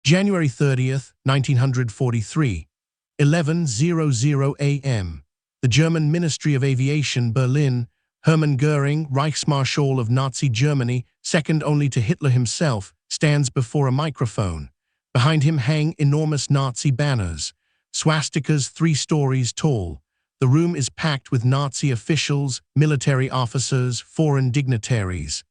January 30th, 1943, 11:00 a.m. The German Ministry of Aviation, Berlin, Hermann Göring, Reichsmarschall of Nazi Germany, second only to Hitler himself, stands before a microphone. Behind him hang enormous Nazi banners, swastikas 3 stories tall. The room is packed with Nazi officials, military officers, foreign dignitaries.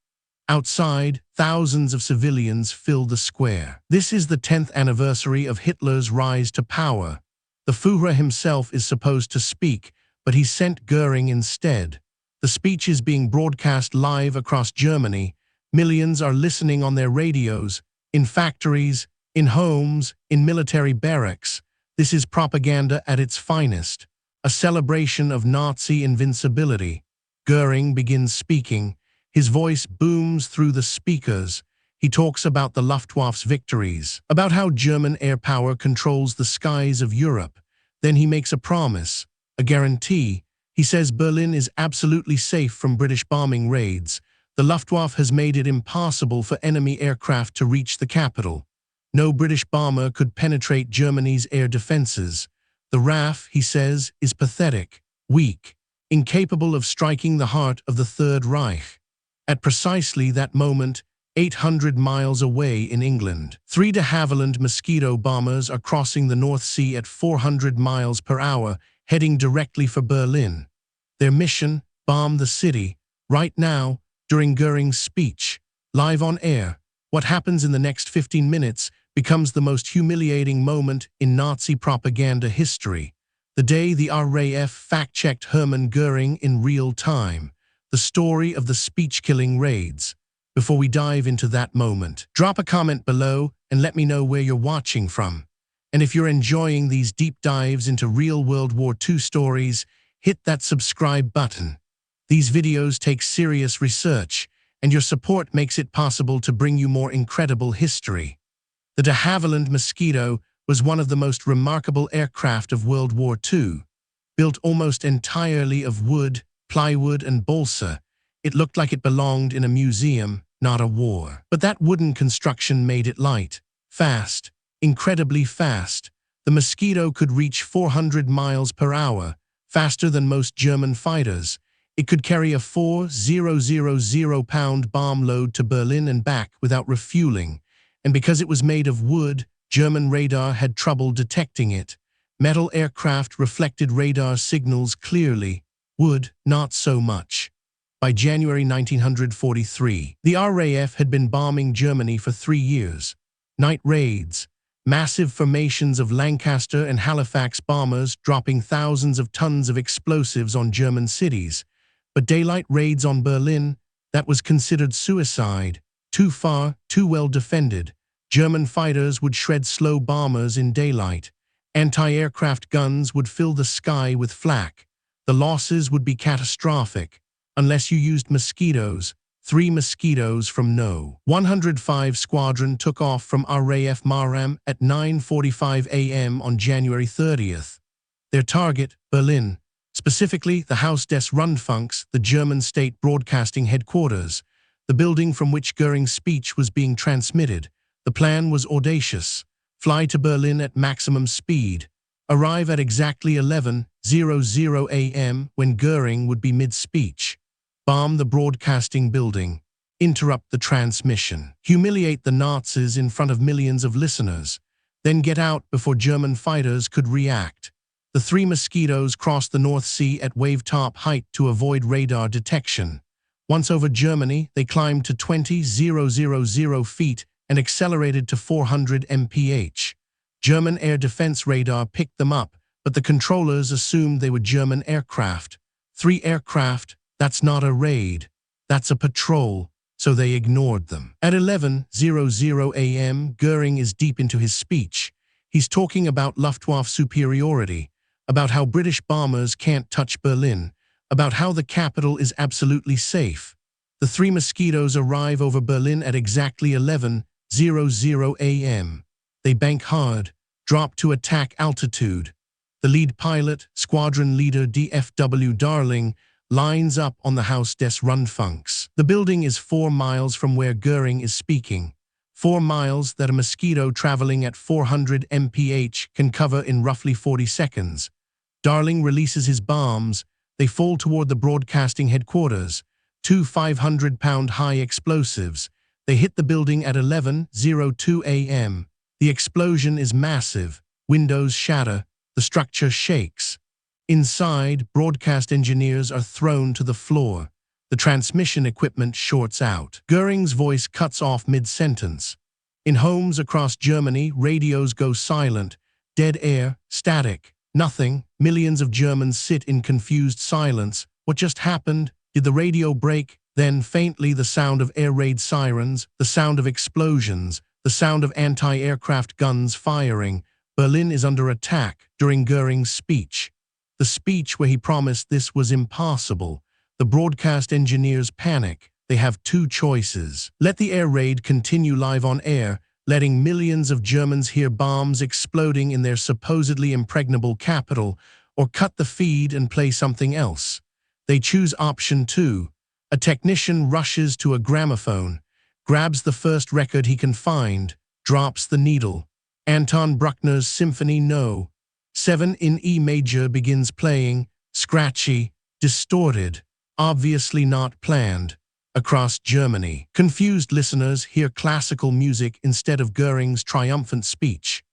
Outside, thousands of civilians fill the square. This is the 10th anniversary of Hitler's rise to power. The Führer himself is supposed to speak, but he sent Göring instead. The speech is being broadcast live across Germany. Millions are listening on their radios, in factories, in homes, in military barracks. This is propaganda at its finest, a celebration of Nazi invincibility. Göring begins speaking. His voice booms through the speakers. He talks about the Luftwaffe's victories, about how German air power controls the skies of Europe. Then he makes a promise, a guarantee. He says Berlin is absolutely safe from British bombing raids. The Luftwaffe has made it impossible for enemy aircraft to reach the capital. No British bomber could penetrate Germany's air defenses. The RAF, he says, is pathetic, weak, incapable of striking the heart of the Third Reich. At precisely that moment, 800 miles away in England, 3 de Havilland Mosquito bombers are crossing the North Sea at 400 miles per hour, heading directly for Berlin. Their mission, bomb the city. Right now, during Göring's speech, live on air, what happens in the next 15 minutes becomes the most humiliating moment in Nazi propaganda history. The day the RAF fact-checked Hermann Göring in real time. The story of the speech-killing raids. Before we dive into that moment, drop a comment below and let me know where you're watching from. And if you're enjoying these deep dives into real World War II stories, hit that subscribe button. These videos take serious research, and your support makes it possible to bring you more incredible history. The de Havilland Mosquito was one of the most remarkable aircraft of World War II. Built almost entirely of wood, plywood and balsa, it looked like it belonged in a museum, not a war. But that wooden construction made it light, fast, incredibly fast. The Mosquito could reach 400 miles per hour, faster than most German fighters. It could carry a 4,000-pound bomb load to Berlin and back without refueling. And because it was made of wood, German radar had trouble detecting it. Metal aircraft reflected radar signals clearly. Wood, not so much. By January 1943, the RAF had been bombing Germany for 3 years. Night raids, massive formations of Lancaster and Halifax bombers dropping thousands of tons of explosives on German cities. But daylight raids on Berlin, that was considered suicide. Too far, too well defended. German fighters would shred slow bombers in daylight. Anti-aircraft guns would fill the sky with flak. The losses would be catastrophic, unless you used Mosquitos. 3 Mosquitos from No. 105 Squadron took off from RAF Marham at 9:45 a.m. on January 30th. Their target, Berlin, specifically the Haus des Rundfunks, the German state broadcasting headquarters, the building from which Göring's speech was being transmitted. The plan was audacious. Fly to Berlin at maximum speed. Arrive at exactly 11:00 a.m. when Göring would be mid-speech. Bomb the broadcasting building. Interrupt the transmission. Humiliate the Nazis in front of millions of listeners. Then get out before German fighters could react. The 3 Mosquitoes crossed the North Sea at wave-top height to avoid radar detection. Once over Germany, they climbed to 20,000 feet and accelerated to 400 MPH. German air defense radar picked them up, but the controllers assumed they were German aircraft. 3 aircraft, that's not a raid, that's a patrol, so they ignored them. At 11:00 a.m., Göring is deep into his speech. He's talking about Luftwaffe superiority, about how British bombers can't touch Berlin, about how the capital is absolutely safe. The 3 Mosquitoes arrive over Berlin at exactly 11:00 a.m. They bank hard, drop to attack altitude. The lead pilot, squadron leader DFW Darling, lines up on the Haus des Rundfunks. The building is 4 miles from where Göring is speaking. 4 miles that a mosquito traveling at 400 MPH can cover in roughly 40 seconds. Darling releases his bombs. They fall toward the broadcasting headquarters. 2 500-pound-high explosives. They hit the building at 11:02 a.m. The explosion is massive. Windows shatter. The structure shakes. Inside, broadcast engineers are thrown to the floor. The transmission equipment shorts out. Göring's voice cuts off mid-sentence. In homes across Germany, radios go silent. Dead air, static, nothing. Millions of Germans sit in confused silence. What just happened? Did the radio break? Then, faintly, the sound of air raid sirens, the sound of explosions, the sound of anti-aircraft guns firing. Berlin is under attack. During Göring's speech. The speech where he promised this was impossible. The broadcast engineers panic. They have 2 choices. Let the air raid continue live on air, letting millions of Germans hear bombs exploding in their supposedly impregnable capital, or cut the feed and play something else. They choose option 2. A technician rushes to a gramophone, grabs the first record he can find, drops the needle. Anton Bruckner's Symphony No. 7 in E major begins playing, scratchy, distorted, obviously not planned. Across Germany, confused listeners hear classical music instead of Göring's triumphant speech.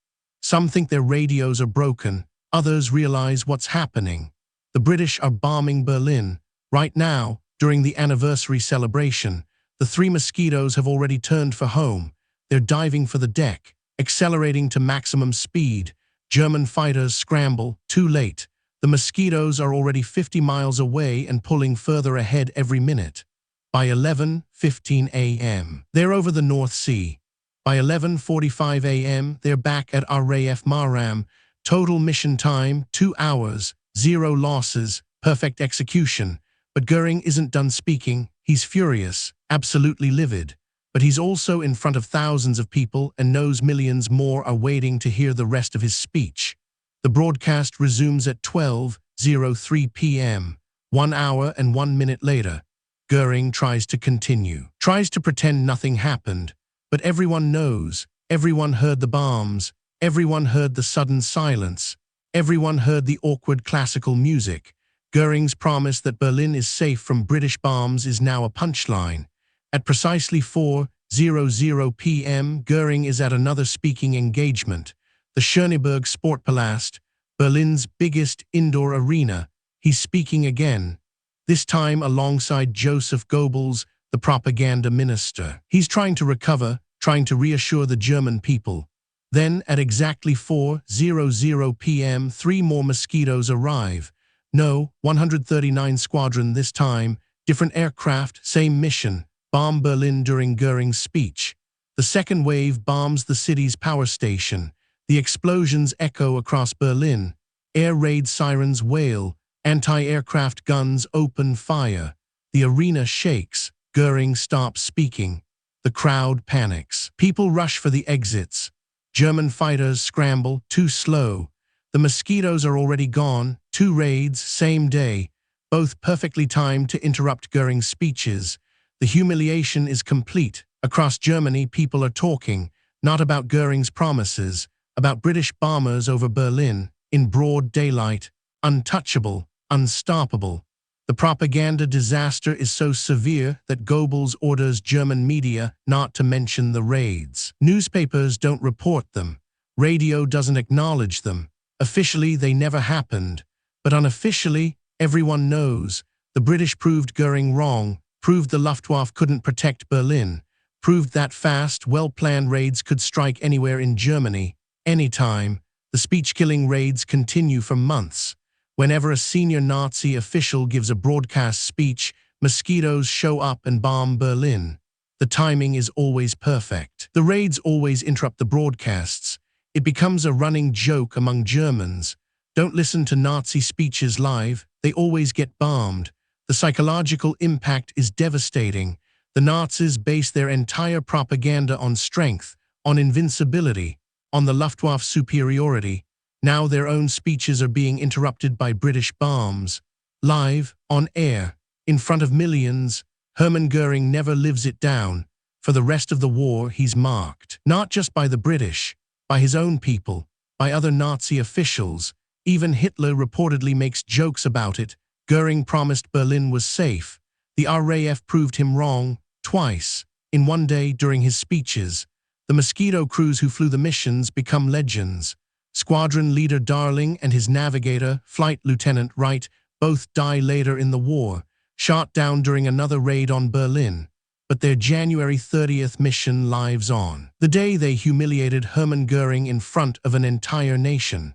Some think their radios are broken, others realize what's happening. The British are bombing Berlin. Right now, during the anniversary celebration, the 3 Mosquitos have already turned for home. They're diving for the deck, accelerating to maximum speed. German fighters scramble, too late. The Mosquitos are already 50 miles away and pulling further ahead every minute. By 11:15 a.m., they're over the North Sea. By 11:45 a.m., they're back at RAF Maram. Total mission time, 2 hours, 0 losses, perfect execution. But Göring isn't done speaking. He's furious, absolutely livid. But he's also in front of thousands of people and knows millions more are waiting to hear the rest of his speech. The broadcast resumes at 12:03 p.m. 1 hour and 1 minute later. Göring tries to continue, tries to pretend nothing happened. But everyone knows, everyone heard the bombs, everyone heard the sudden silence, everyone heard the awkward classical music. Göring's promise that Berlin is safe from British bombs is now a punchline. At precisely 4:00 p.m., Göring is at another speaking engagement, the Schöneberg Sportpalast, Berlin's biggest indoor arena. He's speaking again, this time alongside Joseph Goebbels, the propaganda minister. He's trying to recover, trying to reassure the German people. Then, at exactly 4:00 p.m., 3 more Mosquitos arrive. No, 139 Squadron this time, different aircraft, same mission. Bomb Berlin during Göring's speech. The second wave bombs the city's power station. The explosions echo across Berlin. Air raid sirens wail. Anti-aircraft guns open fire. The arena shakes. Göring stops speaking. The crowd panics. People rush for the exits. German fighters scramble, too slow. The Mosquitos are already gone. 2 raids, same day. Both perfectly timed to interrupt Göring's speeches. The humiliation is complete. Across Germany, people are talking, not about Göring's promises, about British bombers over Berlin, in broad daylight, untouchable, unstoppable. The propaganda disaster is so severe that Goebbels orders German media not to mention the raids. Newspapers don't report them. Radio doesn't acknowledge them. Officially, they never happened. But unofficially, everyone knows. The British proved Göring wrong, proved the Luftwaffe couldn't protect Berlin, proved that fast, well-planned raids could strike anywhere in Germany, anytime. The speech-killing raids continue for months. Whenever a senior Nazi official gives a broadcast speech, Mosquitos show up and bomb Berlin. The timing is always perfect. The raids always interrupt the broadcasts. It becomes a running joke among Germans. Don't listen to Nazi speeches live. They always get bombed. The psychological impact is devastating. The Nazis base their entire propaganda on strength, on invincibility, on the Luftwaffe superiority. Now their own speeches are being interrupted by British bombs. Live, on air, in front of millions, Hermann Göring never lives it down. For the rest of the war, he's marked, not just by the British, by his own people, by other Nazi officials. Even Hitler reportedly makes jokes about it. Göring promised Berlin was safe. The RAF proved him wrong, twice, in one day during his speeches. The Mosquito crews who flew the missions become legends. Squadron leader Darling and his navigator, Flight Lieutenant Wright, both die later in the war, shot down during another raid on Berlin. But their January 30th mission lives on. The day they humiliated Hermann Göring in front of an entire nation.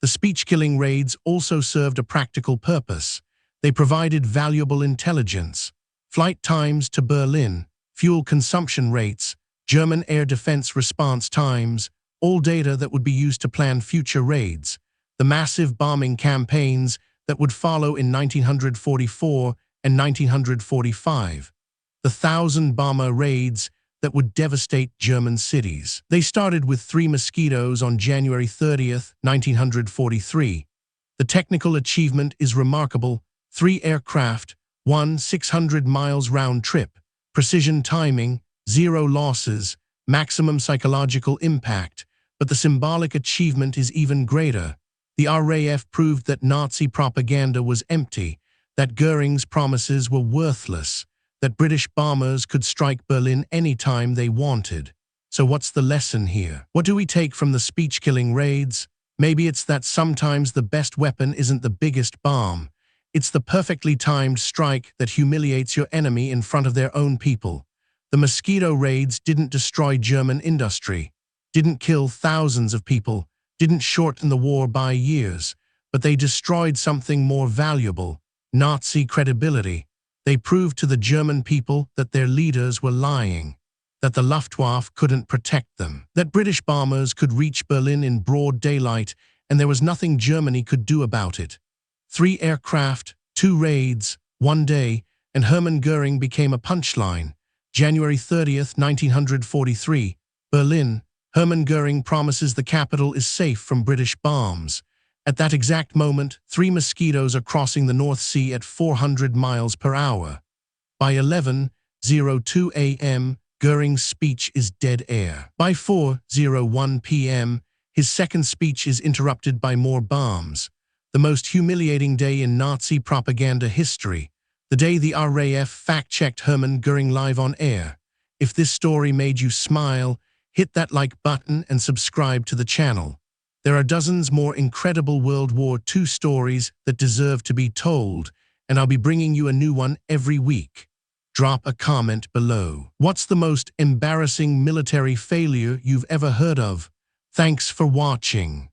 The speech-killing raids also served a practical purpose. They provided valuable intelligence. Flight times to Berlin, fuel consumption rates, German air defense response times, all data that would be used to plan future raids. The massive bombing campaigns that would follow in 1944 and 1945. The 1,000-bomber raids that would devastate German cities. They started with 3 Mosquitos on January 30th, 1943. The technical achievement is remarkable. 3 aircraft, 600 miles round trip, precision timing, 0 losses, maximum psychological impact. But the symbolic achievement is even greater. The RAF proved that Nazi propaganda was empty, that Göring's promises were worthless, that British bombers could strike Berlin anytime they wanted. So what's the lesson here? What do we take from the speech-killing raids? Maybe it's that sometimes the best weapon isn't the biggest bomb. It's the perfectly timed strike that humiliates your enemy in front of their own people. The Mosquito raids didn't destroy German industry, didn't kill thousands of people, didn't shorten the war by years, but they destroyed something more valuable: Nazi credibility. They proved to the German people that their leaders were lying, that the Luftwaffe couldn't protect them, that British bombers could reach Berlin in broad daylight and there was nothing Germany could do about it. 3 aircraft, 2 raids, 1 day, and Hermann Göring became a punchline. January 30th, 1943, Berlin. Hermann Göring promises the capital is safe from British bombs. At that exact moment, 3 Mosquitos are crossing the North Sea at 400 miles per hour. By 11:02 a.m., Göring's speech is dead air. By 4:01 p.m., his second speech is interrupted by more bombs. The most humiliating day in Nazi propaganda history. The day the RAF fact-checked Hermann Göring live on air. If this story made you smile, hit that like button and subscribe to the channel. There are dozens more incredible World War II stories that deserve to be told, and I'll be bringing you a new one every week. Drop a comment below. What's the most embarrassing military failure you've ever heard of? Thanks for watching.